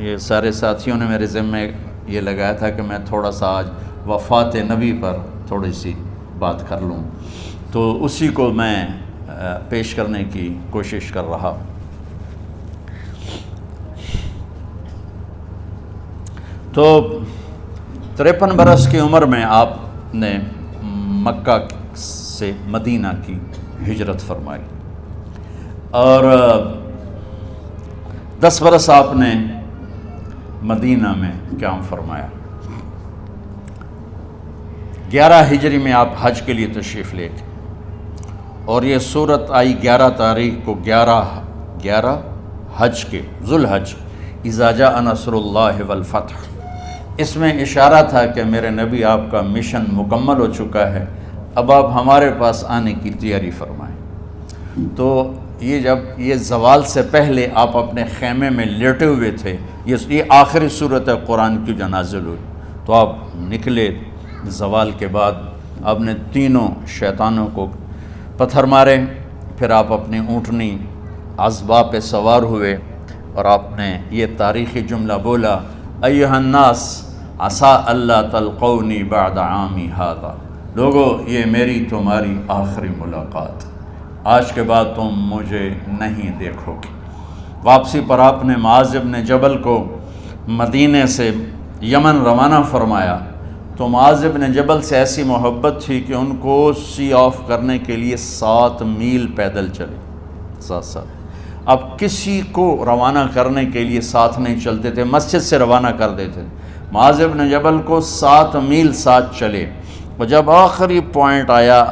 یہ سارے ساتھیوں نے میرے ذمے یہ لگایا تھا کہ میں تھوڑا سا آج وفات نبی پر تھوڑی سی بات کر لوں، تو اسی کو میں پیش کرنے کی کوشش کر رہا ہوں۔ تو 53 برس کی عمر میں آپ نے مکہ سے مدینہ کی ہجرت فرمائی، اور 10 برس آپ نے مدینہ میں قیام فرمایا۔ 11 ہجری میں آپ حج کے لیے تشریف لے گئے، اور یہ صورت آئی 11 تاریخ کو 11 حج کے ذوالحج، اذا جاء نصر اللہ والفتح۔ اس میں اشارہ تھا کہ میرے نبی آپ کا مشن مکمل ہو چکا ہے، اب آپ ہمارے پاس آنے کی تیاری فرمائیں۔ تو جب یہ زوال سے پہلے آپ اپنے خیمے میں لیٹے ہوئے تھے، یہ آخری صورت قرآن کی جو نازل ہوئی، تو آپ نکلے زوال کے بعد، آپ نے تینوں شیطانوں کو پتھر مارے، پھر آپ اپنی اونٹنی عذبہ پہ سوار ہوئے، اور آپ نے یہ تاریخی جملہ بولا، ایھا الناس عسیٰ اللہ تلقونی بعد عامی ھذا، لوگو یہ میری تمہاری آخری ملاقات، آج کے بعد تم مجھے نہیں دیکھو گے۔ واپسی پر آپ نے معاذ بن جبل کو مدینے سے یمن روانہ فرمایا، تو معاذ بن جبل سے ایسی محبت تھی کہ ان کو سی آف کرنے کے لیے 7 میل پیدل چلے، 7۔ اب کسی کو روانہ کرنے کے لیے ساتھ نہیں چلتے تھے، مسجد سے روانہ کر دیتے تھے۔ معاذ بن جبل کو 7 میل ساتھ چلے، اور جب آخری پوائنٹ آیا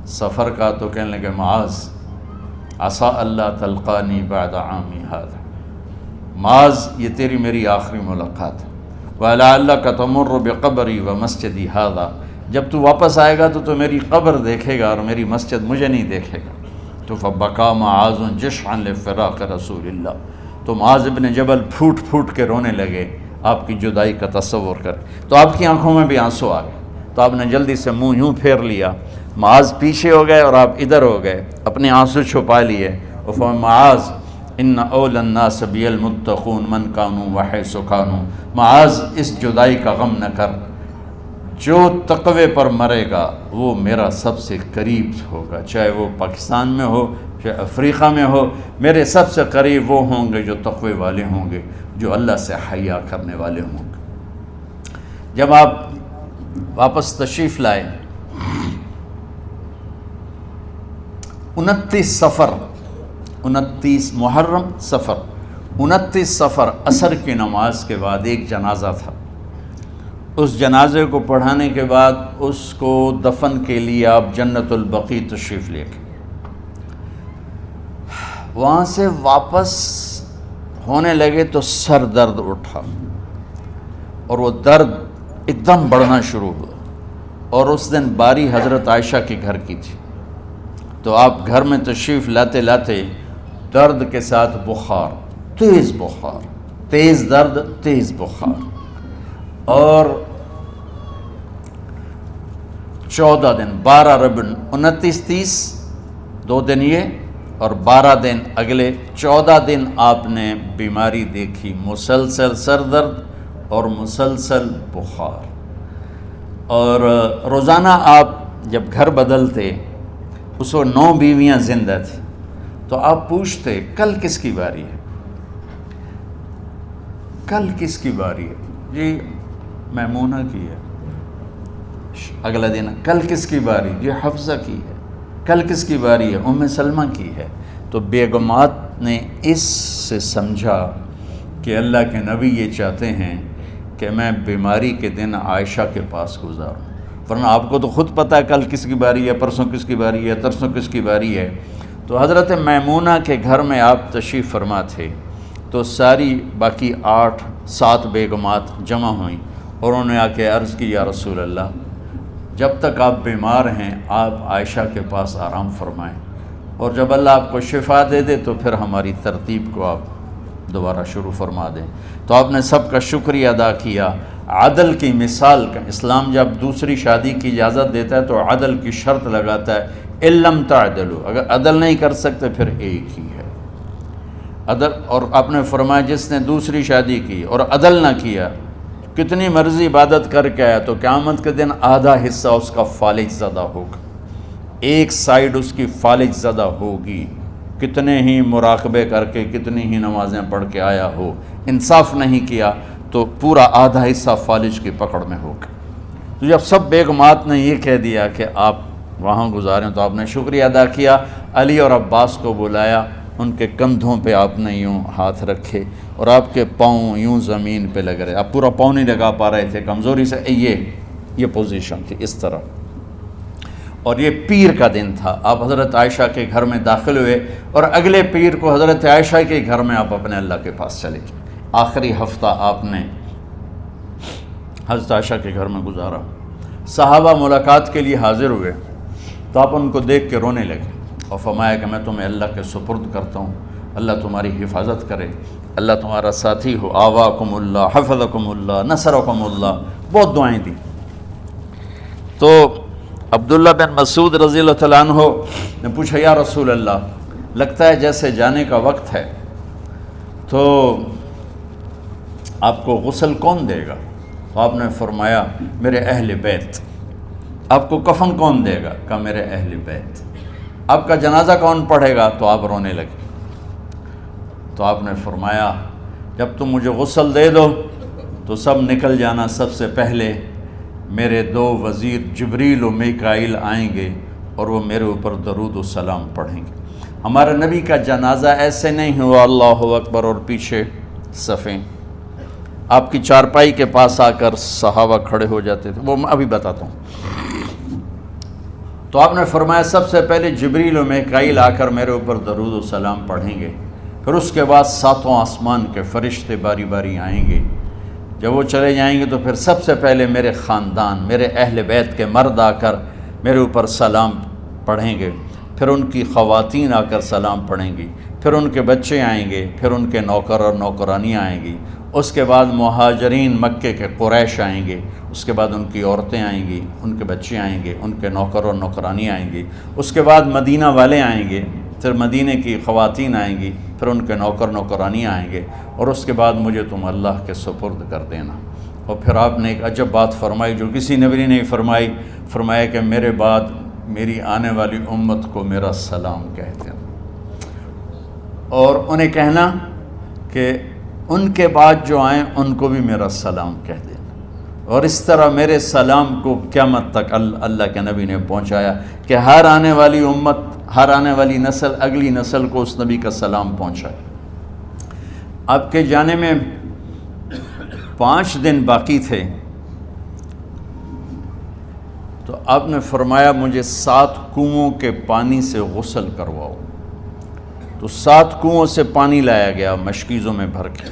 سفر کا تو کہنے لگے، معاذ عسیٰ اللہ تلقانی بعد عامی ھذا، معاذ یہ تیری میری آخری ملاقات ہے، وَلَعَلَّكَ تَمُرُّ بِقَبْرِي وَمَسْجِدِي ھذا، جب تو واپس آئے گا تو میری قبر دیکھے گا اور میری مسجد مجھے نہیں دیکھے گا۔ تو فَبَكَىٰ مُعَاذٌ جِشْعًا لِفِرَاقِ رسول اللہ، تو معاذ بن جبل پھوٹ پھوٹ کے رونے لگے آپ کی جدائی کا تصور کر، تو آپ کی آنکھوں میں بھی آنسو آ گئے، تو آپ نے جلدی سے منہ یوں پھیر لیا، معاذ پیچھے ہو گئے اور آپ ادھر ہو گئے، اپنے آنسو چھپا لیے، اور فرمایا، معاذ ان اولی الناس بی المتقون من کانوا وحیث کانوا، معاذ اس جدائی کا غم نہ کر، جو تقوی پر مرے گا وہ میرا سب سے قریب ہوگا، چاہے وہ پاکستان میں ہو چاہے افریقہ میں ہو، میرے سب سے قریب وہ ہوں گے جو تقوی والے ہوں گے، جو اللہ سے حیا کرنے والے ہوں گے۔ جب آپ واپس تشریف لائے، 29 محرم صفر، 29 صفر عصر کی نماز کے بعد ایک جنازہ تھا، اس جنازے کو پڑھانے کے بعد اس کو دفن کے لیے آپ جنت البقیع تشریف لے گئے۔ وہاں سے واپس ہونے لگے تو سر درد اٹھا، اور وہ درد ایک دم بڑھنا شروع ہوا، اور اس دن باری حضرت عائشہ کے گھر کی تھی، تو آپ گھر میں تشریف لاتے لاتے درد کے ساتھ بخار، تیز درد، تیز بخار، اور 14 دن 12 ربیع 29 30 2 دن یہ، اور 12 دن اگلے 14 دن آپ نے بیماری دیکھی، مسلسل سر درد اور مسلسل بخار، اور روزانہ آپ جب گھر بدلتے، اس وقت 9 بیویاں زندہ تھیں، تو آپ پوچھتے کل کس کی باری ہے، کل کس کی باری ہے؟ جی میمونہ کی ہے۔ اگلا دن کل کس کی باری؟ جی حفصہ کی ہے۔ کل کس کی باری ہے؟ ام سلمہ کی ہے۔ تو بیگمات نے اس سے سمجھا کہ اللہ کے نبی یہ چاہتے ہیں کہ میں بیماری کے دن عائشہ کے پاس گزاروں، ورنہ آپ کو تو خود پتہ ہے کل کس کی باری ہے، پرسوں کس کی باری ہے، ترسوں کس کی باری ہے۔ تو حضرت میمونہ کے گھر میں آپ تشریف فرما تھے، تو ساری باقی 7 بیگمات جمع ہوئیں، اور انہوں نے آ کے عرض کی، یا رسول اللہ، جب تک آپ بیمار ہیں آپ عائشہ کے پاس آرام فرمائیں، اور جب اللہ آپ کو شفا دے دے تو پھر ہماری ترتیب کو آپ دوبارہ شروع فرما دیں۔ تو آپ نے سب کا شکریہ ادا کیا، عدل کی مثال کا، اسلام جب دوسری شادی کی اجازت دیتا ہے تو عدل کی شرط لگاتا ہے، اِن لَمْ تَعْدِلُوا، اگر عدل نہیں کر سکتے پھر ایک ہی ہے۔ عدل، اور آپ نے فرمایا جس نے دوسری شادی کی اور عدل نہ کیا، کتنی مرضی عبادت کر کے آیا تو قیامت کے دن آدھا حصہ اس کا فالج زدہ ہوگا، ایک سائیڈ اس کی فالج زدہ ہوگی، کتنے ہی مراقبے کر کے کتنی ہی نمازیں پڑھ کے آیا ہو، انصاف نہیں کیا تو پورا آدھا حصہ فالج کی پکڑ میں ہوگا۔ تو جب سب بیگمات نے یہ کہہ دیا کہ آپ وہاں گزاریں تو آپ نے شکریہ ادا کیا، علی اور عباس کو بلایا، ان کے کندھوں پہ آپ نے یوں ہاتھ رکھے اور آپ کے پاؤں یوں زمین پہ لگ رہے، آپ پورا پاؤں نہیں لگا پا رہے تھے کمزوری سے، یہ پوزیشن تھی اس طرح۔ اور یہ پیر کا دن تھا، آپ حضرت عائشہ کے گھر میں داخل ہوئے اور اگلے پیر کو حضرت عائشہ کے گھر میں آپ اپنے اللہ کے پاس چلے گئے۔ آخری ہفتہ آپ نے حضرت عائشہ کے گھر میں گزارا۔ صحابہ ملاقات کے لیے حاضر ہوئے تو آپ ان کو دیکھ کے رونے لگے اور فرمایا کہ میں تمہیں اللہ کے سپرد کرتا ہوں، اللہ تمہاری حفاظت کرے، اللہ تمہارا ساتھی ہو، آواکم اللہ، حفظکم اللہ، نصرکم اللہ، بہت دعائیں دی۔ تو عبداللہ بن مسعود رضی اللہ تعالیٰ عنہ نے پوچھا یا رسول اللہ، لگتا ہے جیسے جانے کا وقت ہے، تو آپ کو غسل کون دے گا؟ تو آپ نے فرمایا میرے اہل بیت۔ آپ کو کفن کون دے گا؟ کہا میرے اہل بیت۔ آپ کا جنازہ کون پڑھے گا؟ تو آپ رونے لگے۔ تو آپ نے فرمایا جب تم مجھے غسل دے دو تو سب نکل جانا، سب سے پہلے میرے دو وزیر جبریل و میکائیل آئیں گے اور وہ میرے اوپر درود و سلام پڑھیں گے۔ ہمارے نبی کا جنازہ ایسے نہیں ہوا اللہ اکبر اور پیچھے صفیں، آپ کی چارپائی کے پاس آ کر صحابہ کھڑے ہو جاتے تھے، وہ میں ابھی بتاتا ہوں۔ تو آپ نے فرمایا سب سے پہلے جبریل و میکائیل آ کر میرے اوپر درود و سلام پڑھیں گے، پھر اس کے بعد ساتوں آسمان کے فرشتے باری باری آئیں گے۔ جب وہ چلے جائیں گے تو پھر سب سے پہلے میرے خاندان، میرے اہل بیت کے مرد آ کر میرے اوپر سلام پڑھیں گے، پھر ان کی خواتین آ کر سلام پڑھیں گی، پھر ان کے بچے آئیں گے، پھر ان کے نوکر اور نوکرانی آئیں گی، اس کے بعد مہاجرین مکے کے قریش آئیں گے، اس کے بعد ان کی عورتیں آئیں گی، ان کے بچے آئیں گے، ان کے نوکر اور نوکرانی آئیں گی، اس کے بعد مدینہ والے آئیں گے، پھر مدینے کی خواتین آئیں گی، پھر ان کے نوکر نوکرانی آئیں گے، اور اس کے بعد مجھے تم اللہ کے سپرد کر دینا۔ اور پھر آپ نے ایک عجب بات فرمائی جو کسی نبی نے نہیں فرمائی، فرمایا کہ میرے بعد میری آنے والی امت کو میرا سلام کہہ دینا، اور انہیں کہنا کہ ان کے بعد جو آئیں ان کو بھی میرا سلام کہہ دینا۔ اور اس طرح میرے سلام کو قیامت تک اللہ کے نبی نے پہنچایا کہ ہر آنے والی امت، ہر آنے والی نسل، اگلی نسل کو اس نبی کا سلام پہنچائے۔ آپ کے جانے میں 5 دن باقی تھے تو آپ نے فرمایا مجھے 7 کنوؤں کے پانی سے غسل کرواؤ۔ تو 7 کنوؤں سے پانی لایا گیا مشکیزوں میں بھر کے۔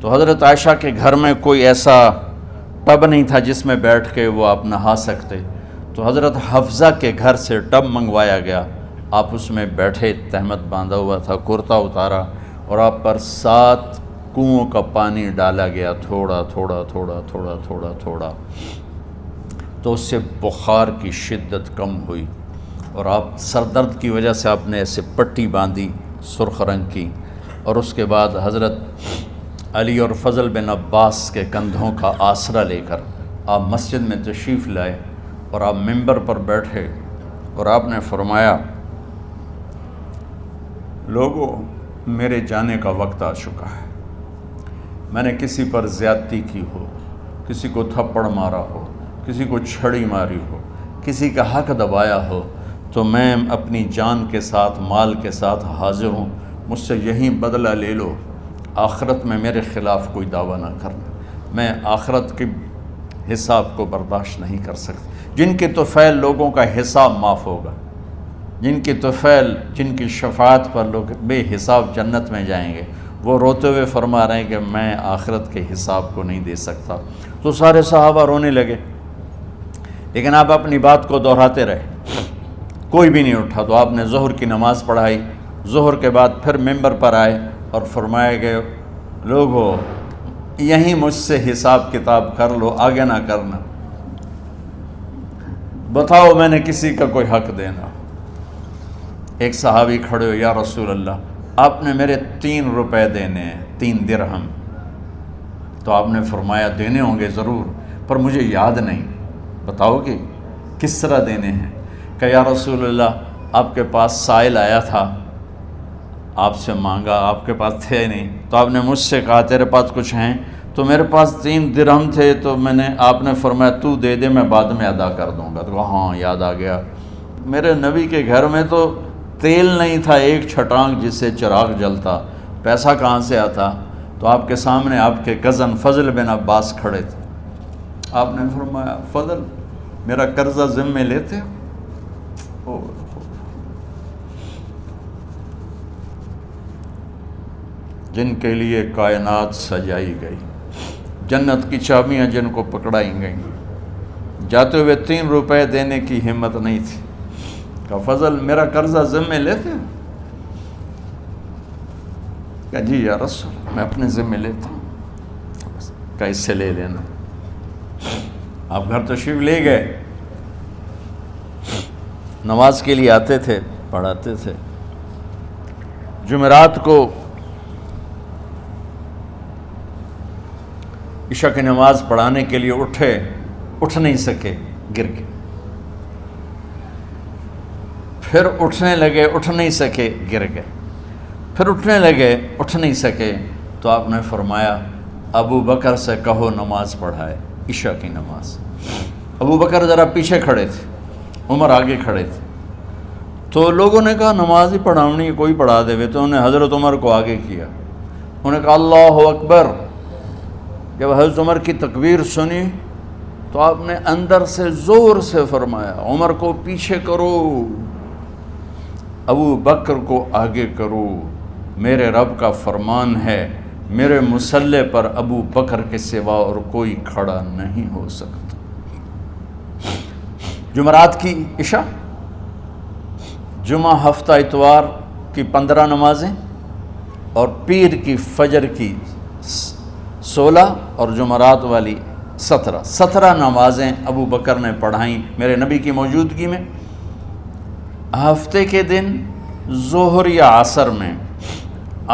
تو حضرت عائشہ کے گھر میں کوئی ایسا ٹب نہیں تھا جس میں بیٹھ کے وہ آپ نہا سکتے، تو حضرت حفصہ کے گھر سے ٹب منگوایا گیا، آپ اس میں بیٹھے، تہمت باندھا ہوا تھا، کرتا اتارا، اور آپ پر 7 کنوؤں کا پانی ڈالا گیا، تھوڑا تھوڑا تھوڑا تھوڑا تھوڑا تھوڑا، تو اس سے بخار کی شدت کم ہوئی، اور آپ سر درد کی وجہ سے آپ نے ایسے پٹی باندھی سرخ رنگ کی، اور اس کے بعد حضرت علی اور فضل بن عباس کے کندھوں کا آسرا لے کر آپ مسجد میں تشریف لائے، اور آپ ممبر پر بیٹھے اور آپ نے فرمایا لوگو میرے جانے کا وقت آ چکا ہے، میں نے کسی پر زیادتی کی ہو، کسی کو تھپڑ مارا ہو، کسی کو چھڑی ماری ہو، کسی کا حق دبایا ہو، تو میں اپنی جان کے ساتھ، مال کے ساتھ حاضر ہوں، مجھ سے یہیں بدلہ لے لو، آخرت میں میرے خلاف کوئی دعویٰ نہ کرنا، میں آخرت کے حساب کو برداشت نہیں کر سکتا۔ جن کے طفیل لوگوں کا حساب معاف ہوگا، جن کی طفیل، جن کی شفاعت پر لوگ بے حساب جنت میں جائیں گے، وہ روتے ہوئے فرما رہے ہیں کہ میں آخرت کے حساب کو نہیں دے سکتا۔ تو سارے صحابہ رونے لگے، لیکن آپ اپنی بات کو دہراتے رہے، کوئی بھی نہیں اٹھا۔ تو آپ نے ظہر کی نماز پڑھائی، ظہر کے بعد پھر ممبر پر آئے اور فرمایا کہ لوگو یہیں مجھ سے حساب کتاب کر لو، آگے نہ کرنا، بتاؤ میں نے کسی کا کوئی حق دینا۔ ایک صحابی کھڑے ہو، یا رسول اللہ آپ نے میرے 3 روپے دینے ہیں، 3 درہم۔ تو آپ نے فرمایا دینے ہوں گے ضرور، پر مجھے یاد نہیں، بتاؤ گے کس طرح دینے ہیں؟ کہ یا رسول اللہ آپ کے پاس سائل آیا تھا، آپ سے مانگا، آپ کے پاس تھے نہیں، تو آپ نے مجھ سے کہا تیرے پاس کچھ ہیں؟ تو میرے پاس 3 درہم تھے، تو آپ نے فرمایا تو دے دے، میں بعد میں ادا کر دوں گا۔ تو کہا ہاں یاد آ گیا، میرے نبی کے گھر میں تو تیل نہیں تھا، ایک چھٹانگ جس سے چراغ جلتا، پیسہ کہاں سے آتا؟ تو آپ کے سامنے آپ کے کزن فضل بن عباس کھڑے تھے، آپ نے فرمایا فضل میرا قرضہ ذمے لیتے ہو؟ جن کے لیے کائنات سجائی گئی، جنت کی چابیاں جن کو پکڑائی گئیں، جاتے ہوئے 3 روپے دینے کی ہمت نہیں تھی۔ کہا فضل میرا قرضہ ذمے لیتے ہو؟ کہا جی یا رسول میں اپنے ذمے لیتا ہوں۔ کہا اس سے لے لینا۔ آپ گھر تشریف لے گئے، نماز کے لیے آتے تھے، پڑھاتے تھے۔ جمعرات کو عشاء کی نماز پڑھانے کے لیے اٹھ نہیں سکے، گر گئے، پھر اٹھنے لگے، اٹھ نہیں سکے، گر گئے، پھر اٹھنے لگے، اٹھ نہیں سکے، تو آپ نے فرمایا ابو بکر سے کہو نماز پڑھائے، عشاء کی نماز۔ ابو بکر ذرا پیچھے کھڑے تھے، عمر آگے کھڑے تھے، تو لوگوں نے کہا نماز ہی پڑھاونی، کوئی پڑھا دے، تو انہوں نے حضرت عمر کو آگے کیا، انہوں نے کہا اللہ اکبر۔ جب حضرت عمر کی تکبیر سنی تو آپ نے اندر سے زور سے فرمایا عمر کو پیچھے کرو، ابو بکر کو آگے کرو، میرے رب کا فرمان ہے میرے مصلی پر ابو بکر کے سوا اور کوئی کھڑا نہیں ہو سکتا۔ جمعرات کی عشاء، جمعہ ہفتہ اتوار کی 15 نمازیں، اور پیر کی فجر کی 16 اور جمعرات والی 17 نمازیں ابو بکر نے پڑھائیں میرے نبی کی موجودگی میں۔ ہفتے کے دن ظہر یا عصر میں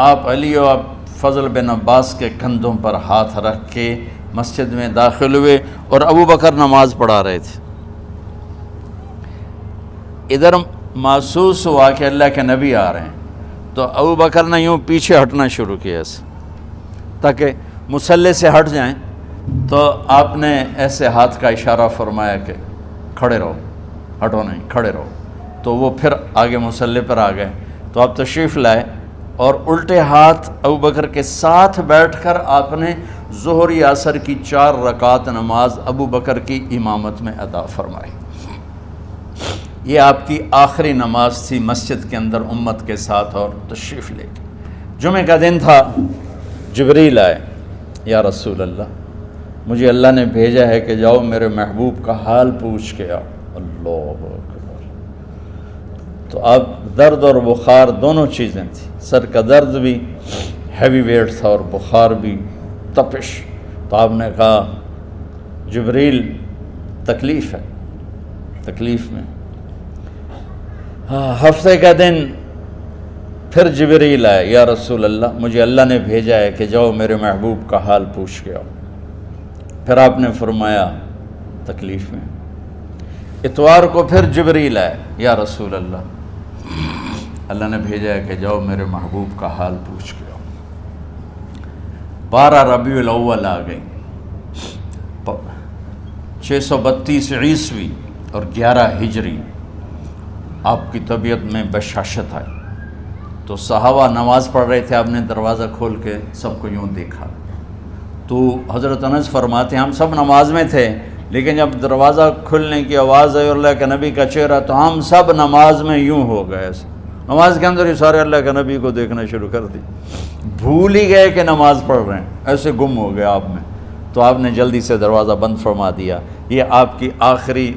آپ علی اور فضل بن عباس کے کندھوں پر ہاتھ رکھ کے مسجد میں داخل ہوئے اور ابو بکر نماز پڑھا رہے تھے۔ ادھر محسوس ہوا کہ اللہ کے نبی آ رہے ہیں، تو ابو بکر نے یوں پیچھے ہٹنا شروع کیا ایسے تاکہ مصلی سے ہٹ جائیں، تو آپ نے ایسے ہاتھ کا اشارہ فرمایا کہ کھڑے رہو، ہٹو نہیں، کھڑے رہو۔ تو وہ پھر آگے مصلی پر آ گئے، تو آپ تشریف لائے اور الٹے ہاتھ ابو بکر کے ساتھ بیٹھ کر آپ نے ظہر یا عصر کی 4 رکعت نماز ابو بکر کی امامت میں ادا فرمائی۔ یہ آپ کی آخری نماز تھی مسجد کے اندر امت کے ساتھ اور تشریف لے کے۔ جمعہ کا دن تھا، جبریل آئے، یا رسول اللہ مجھے اللہ نے بھیجا ہے کہ جاؤ میرے محبوب کا حال پوچھ کے آؤ۔ اللہ اکبر۔ تو اب درد اور بخار دونوں چیزیں تھیں، سر کا درد بھی ہیوی ویٹ تھا اور بخار بھی، تپش۔ تو آپ نے کہا جبریل تکلیف ہے، تکلیف میں۔ ہفتے کا دن پھر جبریل آئے، یا رسول اللہ مجھے اللہ نے بھیجا ہے کہ جاؤ میرے محبوب کا حال پوچھ کے آؤ۔ پھر آپ نے فرمایا تکلیف میں۔ اتوار کو پھر جبریل آئے، یا رسول اللہ نے بھیجا ہے کہ جاؤ میرے محبوب کا حال پوچھ کے آؤ۔ 12 ربیع الاول آ گئی، 632 عیسوی اور 11 ہجری، آپ کی طبیعت میں بشاشت آئی۔ تو صحابہ نماز پڑھ رہے تھے، آپ نے دروازہ کھول کے سب کو یوں دیکھا، تو حضرت انس فرماتے ہیں ہم سب نماز میں تھے، لیکن جب دروازہ کھلنے کی آواز آئی اور اللہ کے نبی کا چہرہ، تو ہم سب نماز میں یوں ہو گئے، نماز کے اندر ہی سارے اللہ کے نبی کو دیکھنا شروع کر دی، بھول ہی گئے کہ نماز پڑھ رہے ہیں، ایسے گم ہو گئے آپ میں۔ تو آپ نے جلدی سے دروازہ بند فرما دیا۔ یہ آپ کی آخری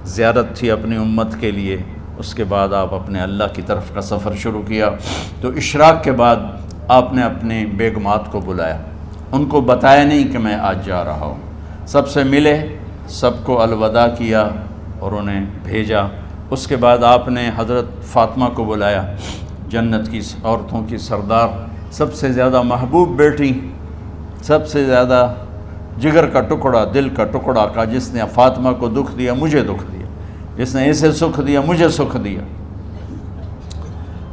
زیارت تھی اپنی امت کے لیے۔ اس کے بعد آپ اپنے اللہ کی طرف کا سفر شروع کیا۔ تو اشراق کے بعد آپ نے اپنے بیگمات کو بلایا، ان کو بتایا نہیں کہ میں آج جا رہا ہوں، سب سے ملے، سب کو الوداع کیا اور انہیں بھیجا۔ اس کے بعد آپ نے حضرت فاطمہ کو بلایا، جنت کی عورتوں کی سردار، سب سے زیادہ محبوب بیٹی، سب سے زیادہ جگر کا ٹکڑا، دل کا ٹکڑا کا، جس نے فاطمہ کو دکھ دیا مجھے دکھ دیا، جس نے اسے سکھ دیا مجھے سکھ دیا۔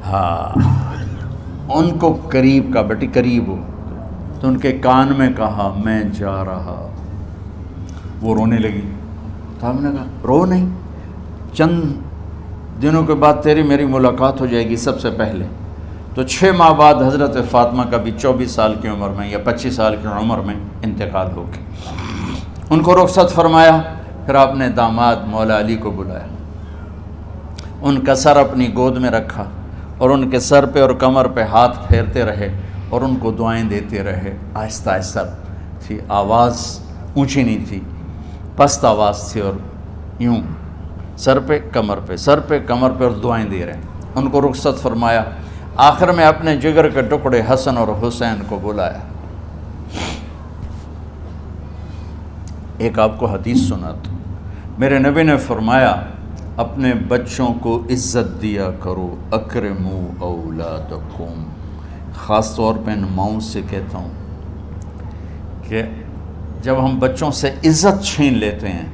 ہاں، ان کو قریب کا، بیٹی قریب ہو، تو ان کے کان میں کہا میں جا رہا۔ وہ رونے لگی، تو ہم نے کہا رو نہیں، چند دنوں کے بعد تیری میری ملاقات ہو جائے گی سب سے پہلے۔ تو 6 ماہ بعد حضرت فاطمہ کا بھی 24 سال کی عمر میں یا 25 سال کی عمر میں انتقال ہو گیا۔ ان کو رخصت فرمایا، پھر آپ نے داماد مولا علی کو بلایا، ان کا سر اپنی گود میں رکھا اور ان کے سر پہ اور کمر پہ ہاتھ پھیرتے رہے اور ان کو دعائیں دیتے رہے۔ آہستہ آہستہ تھی، آواز اونچی نہیں تھی، پست آواز تھی، اور یوں سر پہ کمر پہ، سر پہ کمر پہ، اور دعائیں دے رہے ہیں۔ ان کو رخصت فرمایا، آخر میں اپنے جگر کے ٹکڑے حسن اور حسین کو بلایا۔ ایک آپ کو حدیث سناتا ہوں، میرے نبی نے فرمایا اپنے بچوں کو عزت دیا کرو، اکرموا اولادکم۔ خاص طور پہ ان ماؤں سے کہتا ہوں کہ جب ہم بچوں سے عزت چھین لیتے ہیں،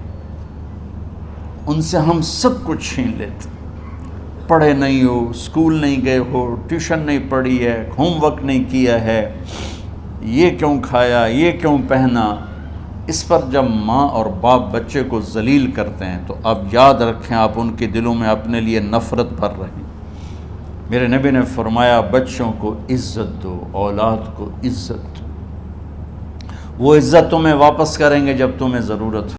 ان سے ہم سب کچھ چھین لیتے ہیں۔ پڑھے نہیں ہو، اسکول نہیں گئے ہو، ٹیوشن نہیں پڑھی ہے، ہوم ورک نہیں کیا ہے، یہ کیوں کھایا، یہ کیوں پہنا، اس پر جب ماں اور باپ بچے کو ذلیل کرتے ہیں تو اب یاد رکھیں آپ ان کے دلوں میں اپنے لیے نفرت بھر رہے ہیں۔ میرے نبی نے فرمایا بچوں کو عزت دو، اولاد کو عزت دو، وہ عزت تمہیں واپس کریں گے جب تمہیں ضرورت ہو۔